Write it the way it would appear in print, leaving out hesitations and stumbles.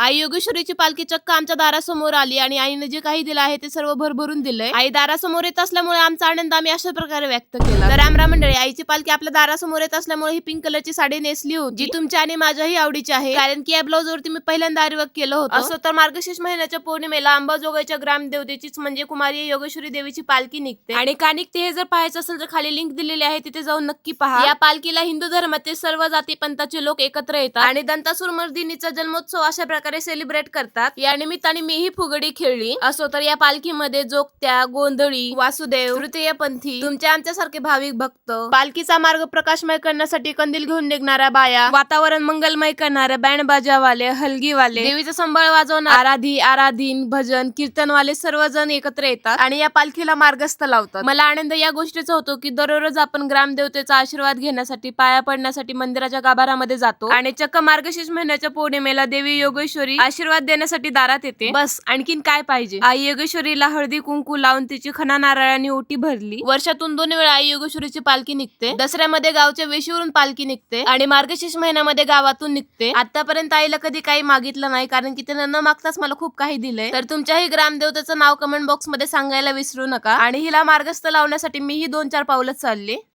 आई योगेश्वरीची पालखी चक्क आमच्या दारासमोर आली आणि आईने जे काही दिलं आहे ते सर्व भरभरून दिलंय. आई दारासमोर येत असल्यामुळे आमचा आनंद आम्ही अशा प्रकारे व्यक्त केला. तर रामराम मंडळी, आईची पालखी आपल्या दारासमोर येत असल्यामुळे ही पिंक कलरची साडी नेसली होती, जी तुमच्या आणि माझ्याही आवडीची आहे, कारण की या ब्लाऊज वरती मी पहिल्यांदा आरीवर्क केलं होतं. असं तर मार्गशीर्ष महिन्याच्या पौर्णिमेला अंबाजोगाईच्या ग्रामदेवतेचीच म्हणजे कुमारी योगेश्वरी देवीची पालखी निघते आणि का निघते हे जर पाहायचं असेल तर खाली लिंक दिलेली आहे, तिथे जाऊन नक्की पहा. या पालखीला हिंदू धर्मातील सर्व जाती पंथाचे लोक एकत्र येतात आणि दंतासूर मर्दिनीचा जन्मोत्सव अशा प्रकारे सेलिब्रेट करतात. या निमित्ताने मीही फुगडी खेळली. असो तर या पालखीमध्ये जोगत्या, गोंधळी, वासुदेव, तृतीयपंथी, तुमच्या आमच्यासारखे भाविक भक्त, पालखीचा मार्ग प्रकाशमय करण्यासाठी कंदील घेऊन निघणाऱ्या बाया, वातावरण मंगलमय करणाऱ्या बँड बाजावाले, हलगीवाले, देवीचा संबळ वाजवणारे आराधी, आराधीन, भजन, कीर्तनवाले सर्वजण एकत्र येतात आणि या पालखीला मार्गस्थ लावतात. मला आनंद या गोष्टीचा होतो की दररोज आपण ग्रामदेवतेचा आशीर्वाद घेण्यासाठी, पाया पडण्यासाठी मंदिराच्या गाभाऱ्यामध्ये जातो आणि चक्क मार्गशीर्ष महिन्याच्या पौर्णिमेला देवी योगेश्वरी आशीर्वाद देण्यासाठी दारात येते. बस आणखीन काय पाहिजे. आई योगेश्वरीला हळदी कुंकू लावून तिची खणा नारळाने ओटी भरली. वर्षातून 2 वेळा आई योगेश्वरीची पालखी निघते. दसऱ्यामध्ये गावच्या वेशीवरून पालखी निघते आणि मार्गशीर्ष महिन्यामध्ये गावातून निघते. आतापर्यंत आईला कधी काही मागितलं नाही, कारण की तिने न मागताच मला खूप काही दिलंय. तर तुमच्याही ग्रामदेवतेचं नाव कमेंट बॉक्स मध्ये सांगायला विसरू नका आणि हिला मार्गस्थ लावण्यासाठी मीही 2-4 पावलं चालली.